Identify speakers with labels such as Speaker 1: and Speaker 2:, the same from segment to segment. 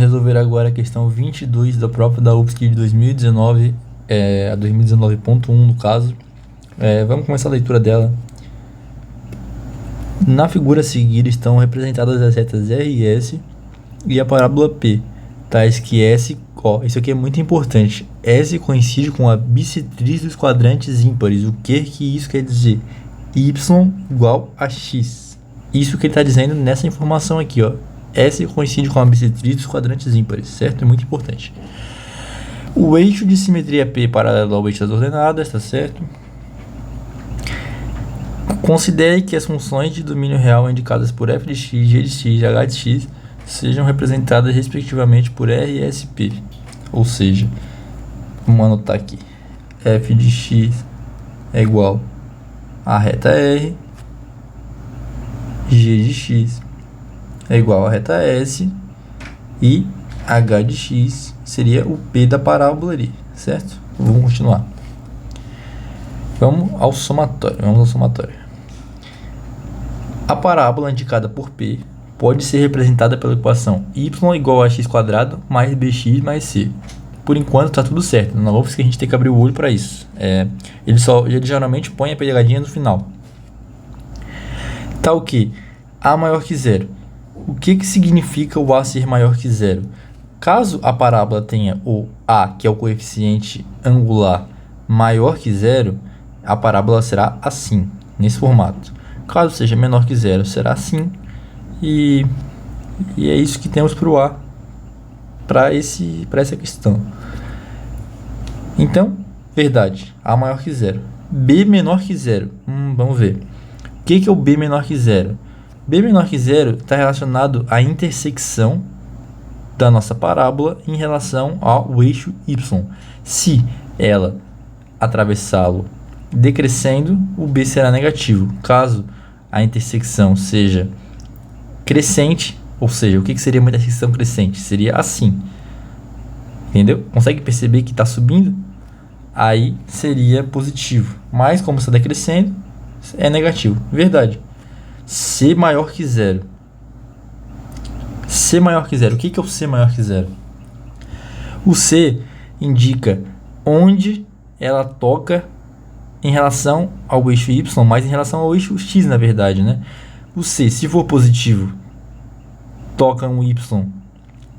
Speaker 1: resolver agora a questão 22 da prova da UFSC de 2019, a 2019.1 no caso. Vamos começar a leitura dela. Na figura a seguir estão representadas as retas R e S e a parábola P, tais que S, isso aqui é muito importante, S coincide com a bissetriz dos quadrantes ímpares. O que isso quer dizer? Y igual a X. Isso que ele está dizendo nessa informação aqui, ó. S coincide com a bissetriz dos quadrantes ímpares, certo? É muito importante. O eixo de simetria P paralelo ao eixo das ordenadas, tá certo? Considere que as funções de domínio real indicadas por f de x, g de x e h de x sejam representadas respectivamente por R e SP. Ou seja, vamos anotar aqui. F de x é igual a reta R, g de x é igual a reta S e h de x seria o P da parábola ali, certo? Vamos continuar. Vamos ao somatório. A parábola indicada por P pode ser representada pela equação y igual a x² mais bx mais c. Por enquanto está tudo certo, na UFSC a gente tem que abrir o olho para isso. Ele geralmente põe a pegadinha no final. Tal que A maior que zero. O que significa o A ser maior que zero? Caso a parábola tenha o A, que é o coeficiente angular, maior que zero, a parábola será assim, nesse formato. Caso seja menor que zero, será assim. E é isso que temos para o A, para essa questão. Então, verdade, A maior que zero. B menor que zero. Vamos ver. O que é o B menor que zero? B menor que zero está relacionado à intersecção da nossa parábola em relação ao eixo y. Se ela atravessá-lo decrescendo, o B será negativo. Caso a intersecção seja crescente, ou seja, o que seria uma intersecção crescente? Seria assim. Entendeu? Consegue perceber que está subindo? Aí seria positivo. Mas como está decrescendo, é negativo. Verdade. C maior que zero. C maior que zero. O que é o C maior que zero? O C indica onde ela toca em relação ao eixo Y, mas em relação ao eixo X, na verdade, né? O C, se for positivo, toca um Y,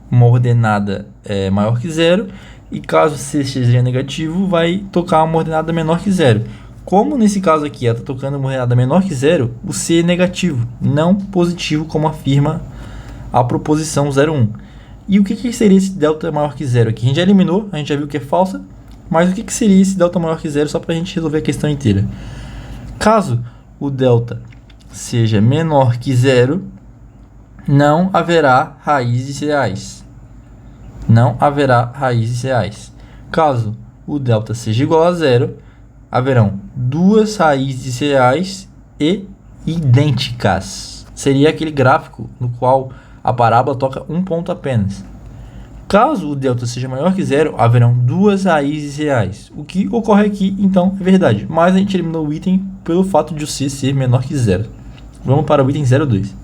Speaker 1: uma ordenada maior que zero, e caso C seja negativo, vai tocar uma ordenada menor que zero. Como nesse caso aqui ela está tocando uma ordenada menor que zero, o C é negativo, não positivo, como afirma a proposição 0,1. E o que seria esse delta maior que zero aqui? A gente já eliminou, a gente já viu que é falsa, mas o que seria esse delta maior que zero, só para a gente resolver a questão inteira? Caso o delta seja menor que zero, não haverá raízes reais. Não haverá raízes reais. Caso o delta seja igual a zero, haverão duas raízes reais e idênticas. Seria aquele gráfico no qual a parábola toca um ponto apenas. Caso o delta seja maior que zero, haverão duas raízes reais. O que ocorre aqui, então, é verdade. Mas a gente eliminou o item pelo fato de o C ser menor que zero. Vamos para o item 02.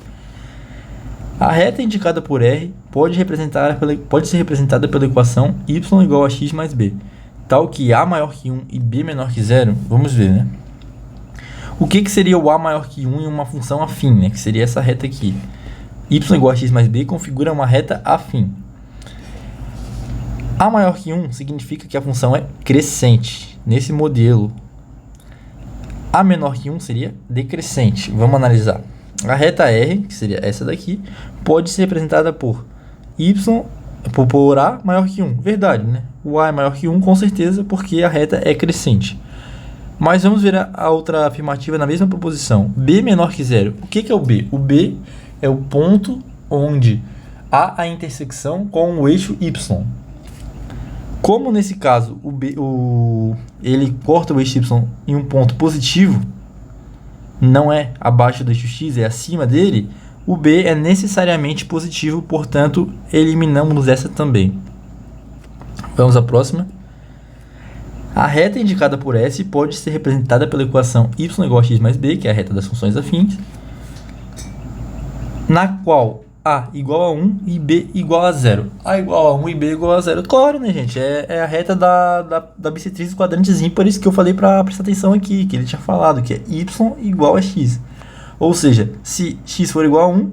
Speaker 1: A reta indicada por R pode ser representada pela equação y igual a x mais b, tal que A maior que 1 e B menor que zero. Vamos ver, né? O que seria o A maior que 1 em uma função afim, né? Que seria essa reta aqui. Y igual a x mais b configura uma reta afim. A maior que 1 significa que a função é crescente. Nesse modelo, A menor que 1 seria decrescente. Vamos analisar. A reta R, que seria essa daqui, pode ser representada por por A maior que 1. Verdade, né? O A é maior que 1 com certeza, porque a reta é crescente. Mas vamos ver a outra afirmativa na mesma proposição. B menor que zero. O que é o B? O B é o ponto onde há a intersecção com o eixo Y. Como nesse caso ele corta o eixo Y em um ponto positivo, não é abaixo do eixo X, é acima dele, o B é necessariamente positivo, portanto, eliminamos essa também. Vamos à próxima. A reta indicada por S pode ser representada pela equação y igual a x mais b, que é a reta das funções afins, na qual A igual a 1 e B igual a 0. A igual a 1 e B igual a 0. Claro, né, gente? É a reta da bissetriz dos quadrantes ímpares que eu falei para prestar atenção aqui, que ele tinha falado, que é y igual a x. Ou seja, se x for igual a 1,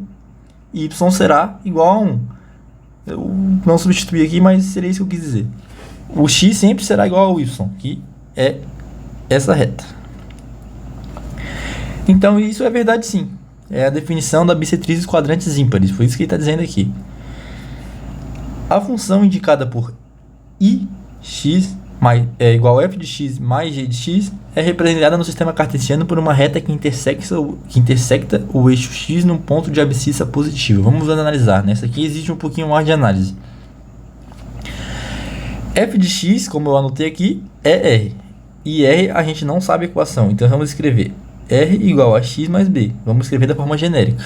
Speaker 1: y será igual a 1. Eu não substituí aqui, mas seria isso que eu quis dizer. O x sempre será igual ao y, que é essa reta. Então, isso é verdade sim. É a definição da bissetriz dos quadrantes ímpares. Foi isso que ele está dizendo aqui. A função indicada por ix igual a f de x mais g de x é representada no sistema cartesiano por uma reta que intersecta o eixo x num ponto de abscissa positiva. Vamos analisar. Nessa aqui existe um pouquinho mais de análise. F de x, como eu anotei aqui, é R. E R a gente não sabe a equação, então vamos escrever R igual a x mais b. Vamos escrever da forma genérica.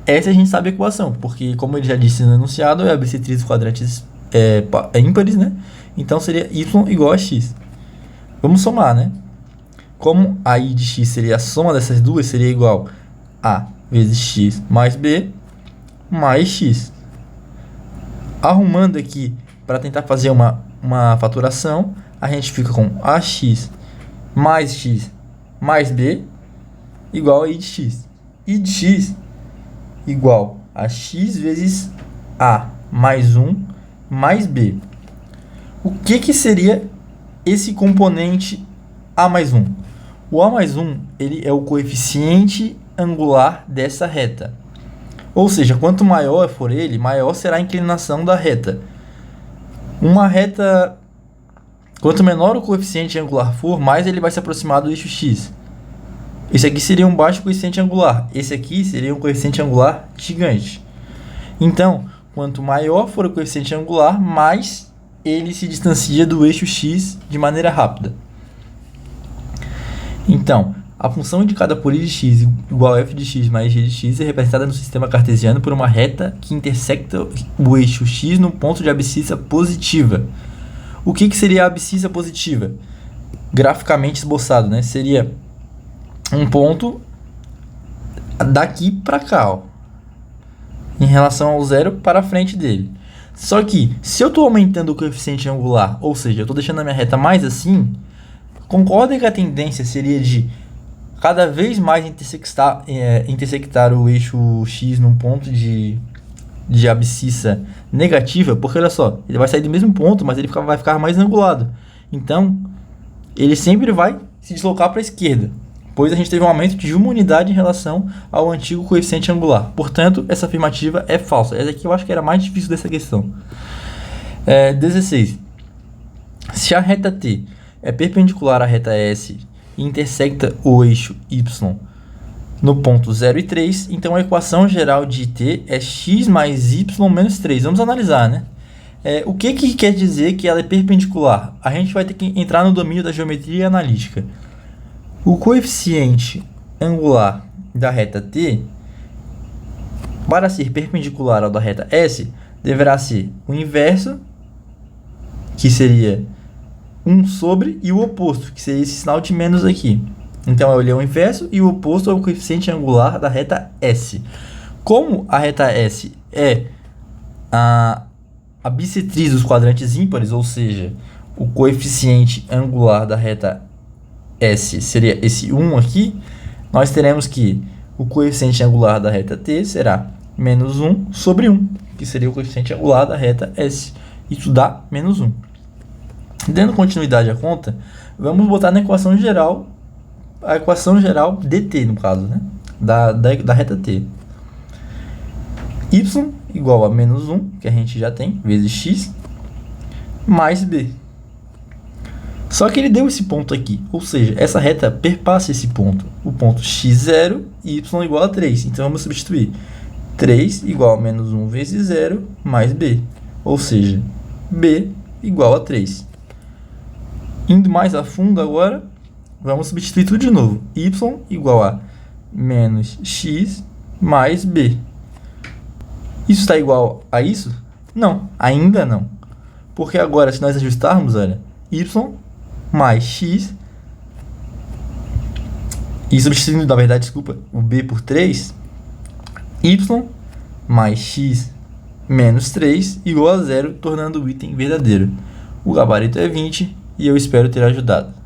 Speaker 1: Essa a gente sabe a equação, porque como ele já disse no enunciado, é a bissetriz dos quadrantes ímpares, né? Então seria y igual a x. Vamos somar, né? Como a i de x seria a soma dessas duas, seria igual a vezes x mais b mais x. Arrumando aqui para tentar fazer uma faturação, a gente fica com ax mais b igual a i de x. I de x igual a x vezes a mais 1 mais b. O que seria esse componente a mais 1? O a mais 1 ele é o coeficiente angular dessa reta. Ou seja, quanto maior for ele, maior será a inclinação da reta. Uma reta, quanto menor o coeficiente angular for, mais ele vai se aproximar do eixo x. Esse aqui seria um baixo coeficiente angular. Esse aqui seria um coeficiente angular gigante. Então, quanto maior for o coeficiente angular, mais ele se distancia do eixo x de maneira rápida. Então, a função indicada por i de x igual a f de x mais g de x é representada no sistema cartesiano por uma reta que intersecta o eixo x no ponto de abscissa positiva. O que seria a abscissa positiva? Graficamente esboçado, né? Seria um ponto daqui para cá, ó, em relação ao zero para frente dele. Só que, se eu estou aumentando o coeficiente angular, ou seja, eu estou deixando a minha reta mais assim, concordem que a tendência seria de cada vez mais intersectar o eixo x num ponto de abscissa negativa, porque olha só, ele vai sair do mesmo ponto, mas ele vai ficar mais angulado. Então, ele sempre vai se deslocar para a esquerda, pois a gente teve um aumento de uma unidade em relação ao antigo coeficiente angular. Portanto, essa afirmativa é falsa. Essa aqui eu acho que era mais difícil dessa questão. 16. Se a reta T é perpendicular à reta S e intersecta o eixo Y no ponto 0 e 3, então a equação geral de T é x mais y menos 3. Vamos analisar, né? O que quer dizer que ela é perpendicular? A gente vai ter que entrar no domínio da geometria analítica. O coeficiente angular da reta T, para ser perpendicular ao da reta S, deverá ser o inverso, que seria 1 sobre, e o oposto, que seria esse sinal de menos aqui. Então, ele é o inverso e o oposto é o coeficiente angular da reta S. Como a reta S é a bissetriz dos quadrantes ímpares, ou seja, o coeficiente angular da reta S seria esse 1 aqui, nós teremos que o coeficiente angular da reta T será menos 1 sobre 1, que seria o coeficiente angular da reta S. Isso dá menos 1. Dando continuidade à conta, vamos botar na equação geral, a equação geral dt, no caso, né? da reta T. Y igual a menos 1, que a gente já tem, vezes x, mais b. Só que ele deu esse ponto aqui, ou seja, essa reta perpassa esse ponto, o ponto x0 e y igual a 3. Então, vamos substituir 3 igual a menos 1 vezes 0 mais b, ou seja, b igual a 3. Indo mais a fundo agora, vamos substituir tudo de novo. Y igual a menos x mais b. Isso está igual a isso? Não, ainda não. Porque agora, se nós ajustarmos, olha, y mais x, e substituindo, na verdade, desculpa, o b por 3, y mais x menos 3 igual a 0, tornando o item verdadeiro. O gabarito é 20 e eu espero ter ajudado.